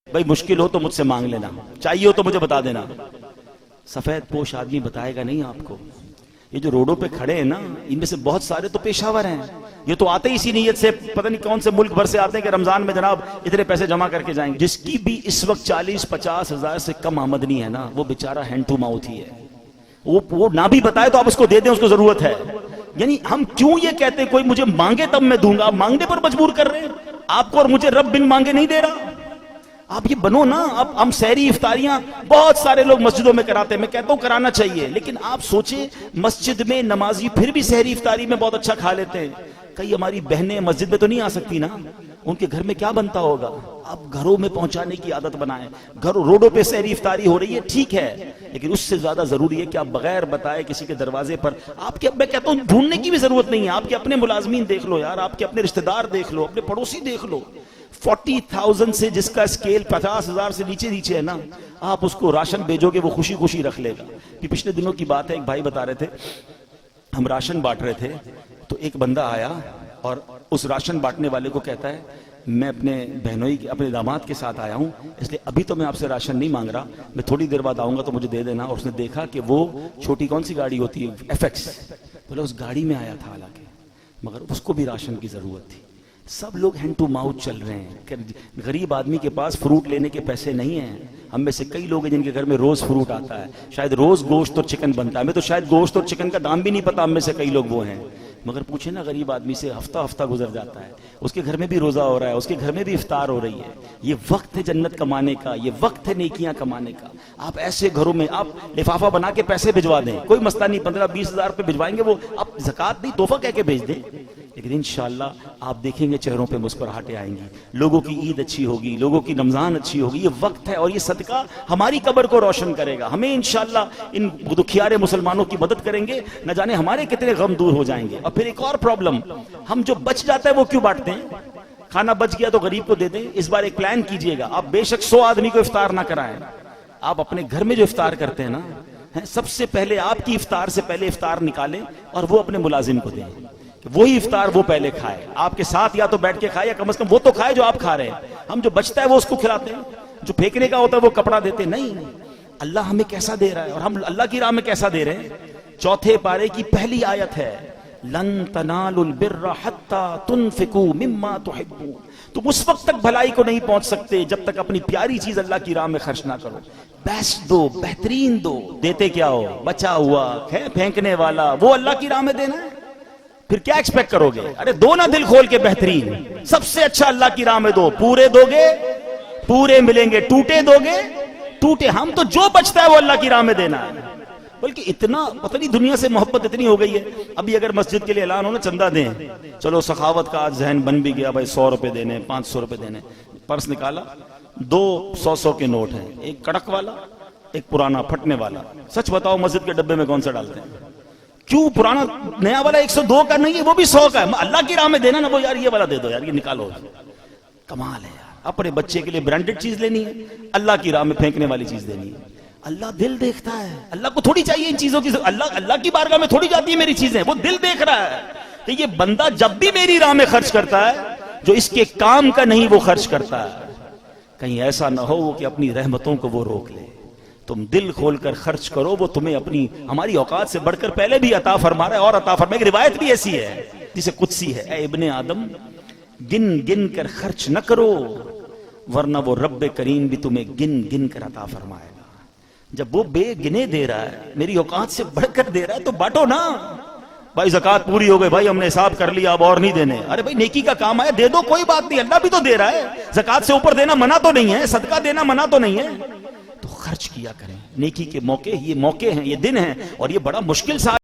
بھائی مشکل ہو تو مجھ سے مانگ لینا، چاہیے ہو تو مجھے بتا دینا۔ سفید پوش آدمی بتائے گا نہیں آپ کو۔ یہ جو روڈوں پہ کھڑے ہیں نا، ان میں سے بہت سارے تو پیشاور ہیں، یہ تو آتے ہی اسی نیت سے، پتہ نہیں کون سے ملک بھر سے آتے ہیں کہ رمضان میں جناب اتنے پیسے جمع کر کے جائیں گے۔ جس کی بھی اس وقت 40-50 ہزار سے کم آمدنی ہے نا، وہ بیچارہ ہینڈ ٹو ماؤتھ ہی ہے۔ وہ نہ بھی بتائے تو آپ اس کو دے دیں، اس کو ضرورت ہے۔ یعنی ہم کیوں یہ کہتے ہیں کوئی مجھے مانگے تب میں دوں گا؟ آپ مانگنے پر مجبور کر رہے ہیں آپ کو، اور مجھے رب بن مانگے نہیں دے رہا۔ آپ یہ بنو نا۔ اب ہم سحری افطاریاں بہت سارے لوگ مسجدوں میں کراتے ہیں، میں کہتا ہوں کرانا چاہیے، لیکن آپ سوچیں مسجد میں نمازی پھر بھی سحری افطاری میں بہت اچھا کھا لیتے ہیں۔ کئی ہماری بہنیں مسجد میں تو نہیں آ سکتی نا، ان کے گھر میں کیا بنتا ہوگا؟ آپ گھروں میں پہنچانے کی عادت بنائیں۔ روڈوں پہ سحری افطاری ہو رہی ہے، ٹھیک ہے، لیکن اس سے زیادہ ضروری ہے کہ آپ بغیر بتائے کسی کے دروازے پر، آپ کے، میں کہتا ہوں ڈھونڈنے کی بھی ضرورت نہیں ہے، آپ کے اپنے ملازمین دیکھ لو یار، آپ کے اپنے رشتہ دار دیکھ لو، اپنے پڑوسی دیکھ لو۔ 40,000 سے جس کا اسکیل 50,000 سے نیچے ہے نا، آپ اس کو راشن بھیجو گے وہ خوشی خوشی رکھ لے گا۔ کہ پچھلے دنوں کی بات ہے، ایک بھائی بتا رہے تھے ہم راشن بانٹ رہے تھے، تو ایک بندہ آیا اور اس راشن بانٹنے والے کو کہتا ہے میں اپنے بہنوئی اپنے داماد کے ساتھ آیا ہوں، اس لیے ابھی تو میں آپ سے راشن نہیں مانگ رہا، میں تھوڑی دیر بعد آؤں گا تو مجھے دے دینا۔ اور اس نے دیکھا کہ وہ چھوٹی کون سی گاڑی ہوتی ہے، FX، بولے اس گاڑی میں آیا تھا حالانکہ، مگر اس کو بھی راشن کی ضرورت تھی۔ سب لوگ ہینڈ ٹو ماؤتھ چل رہے ہیں کہ غریب آدمی کے پاس فروٹ لینے کے پیسے نہیں ہیں۔ ہم میں سے کئی لوگ ہیں جن کے گھر میں روز فروٹ آتا ہے، شاید روز گوشت اور چکن بنتا ہے، ہمیں تو شاید گوشت اور چکن کا دام بھی نہیں پتا، ہم میں سے کئی لوگ وہ ہیں۔ مگر پوچھیں نا غریب آدمی سے، ہفتہ گزر جاتا ہے، اس کے گھر میں بھی روزہ ہو رہا ہے، اس کے گھر میں بھی افطار ہو رہی ہے۔ یہ وقت ہے جنت کمانے کا، یہ وقت ہے نیکیاں کمانے کا۔ آپ ایسے گھروں میں آپ لفافہ بنا کے پیسے بھجوا دیں، کوئی مسئلہ نہیں، 15-20 ہزار روپے بھجوائیں گے، وہ آپ زکوٰۃ نہیں تحفہ کہہ کے بھیج دیں، لیکن انشاءاللہ آپ دیکھیں گے چہروں پہ مسکراہٹیں آئیں گی، لوگوں کی عید اچھی ہوگی، لوگوں کی رمضان اچھی ہوگی۔ یہ وقت ہے اور یہ صدقہ ہماری قبر کو روشن کرے گا، ہمیں انشاءاللہ ان دکھیارے مسلمانوں کی مدد کریں گے، نہ جانے ہمارے کتنے غم دور ہو جائیں گے۔ اور پھر ایک اور پرابلم، ہم جو بچ جاتا ہے وہ کیوں بانٹتے ہیں؟ کھانا بچ گیا تو غریب کو دے دیں۔ اس بار ایک پلان کیجئے گا، آپ بے شک 100 آدمی کو افطار نہ کرائیں، آپ اپنے گھر میں جو افطار کرتے ہیں نا، سب سے پہلے آپ کی افطار سے پہلے افطار نکالیں اور وہ اپنے ملازم کو دیں، وہی افطار وہ پہلے کھائے، آپ کے ساتھ یا تو بیٹھ کے کھائے یا کم از کم وہ تو کھائے جو آپ کھا رہے ہیں۔ ہم جو بچتا ہے وہ اس کو کھلاتے ہیں، جو پھینکنے کا ہوتا ہے وہ کپڑا دیتے نہیں۔ اللہ ہمیں کیسا دے رہا ہے اور ہم اللہ کی راہ میں کیسا دے رہے ہیں۔ 4 پارے کی پہلی آیت ہے لن تنالوا البر حتى تنفقوا مما تحبون، تم اس وقت تک بھلائی کو نہیں پہنچ سکتے جب تک اپنی پیاری چیز اللہ کی راہ میں خرچ نہ کرو۔ بیسٹ دو، بہترین دو، دیتے کیا ہو؟ بچا ہوا ہے پھینکنے والا، وہ اللہ کی راہ میں دینا ہے، پھر کیا ایکسپیکٹ کرو گے؟ ارے دو نا دل کھول کے بہترین، سب سے اچھا اللہ کی راہ میں دو، پورے دو گے پورے ملیں گے، ٹوٹے دو گے ٹوٹے۔ ہم تو جو بچتا ہے وہ اللہ کی راہ میں دینا ہے، بلکہ اتنا پتہ نہیں دنیا سے محبت اتنی ہو گئی ہے۔ ابھی اگر مسجد کے لیے اعلان ہو نا چندہ دیں، چلو سخاوت کا آج ذہن بن بھی گیا، بھائی 100 روپے دینے، 500 روپے دینے، پرس نکالا، 2 100 کے نوٹ ہیں، ایک کڑک والا ایک پرانا پھٹنے والا۔ سچ بتاؤ مسجد کے ڈبے میں کون سا ڈالتے ہیں؟ کیوں پرانا نیا والا 102 کا نہیں ہے، وہ بھی 100 کا ہے، اللہ کی راہ میں دینا نا، وہ یار یہ والا دے دو یار، یہ نکالو۔ کمال ہے یار، اپنے بچے کے لیے برانڈڈ چیز لینی ہے، اللہ کی راہ میں پھینکنے والی چیز لینی ہے۔ اللہ دل دیکھتا ہے، اللہ کو تھوڑی چاہیے ان چیزوں کی، اللہ کی بارگاہ میں تھوڑی جاتی ہے میری چیزیں، وہ دل دیکھ رہا ہے کہ یہ بندہ جب بھی میری راہ میں خرچ کرتا ہے جو اس کے کام کا نہیں وہ خرچ کرتا ہے، کہیں ایسا نہ ہو کہ اپنی رحمتوں کو وہ روک لے۔ تم دل کھول کر خرچ کرو، وہ تمہیں اپنی ہماری اوقات سے بڑھ کر پہلے بھی عطا فرما رہا ہے اور عطا فرما۔ ایک روایت بھی ایسی ہے جسے قدسی ہے، اے ابن آدم گن گن کر خرچ نہ کرو ورنہ وہ رب کریم بھی تمہیں گن گن کر عطا فرمائے گا۔ جب وہ بے گنے دے رہا ہے، میری اوقات سے بڑھ کر دے رہا ہے تو بانٹو نا۔ بھائی زکوٰۃ پوری ہو گئی، بھائی ہم نے حساب کر لیا اب اور نہیں دینے، ارے بھائی نیکی کا کام ہے دے دو، کوئی بات نہیں، اللہ بھی تو دے رہا ہے، زکوٰۃ سے اوپر دینا منع تو نہیں ہے، صدقہ دینا منع تو نہیں ہے، تو خرچ کیا کریں۔ نیکی کے موقع، یہ موقع ہیں، یہ دن ہیں، اور یہ بڑا مشکل سال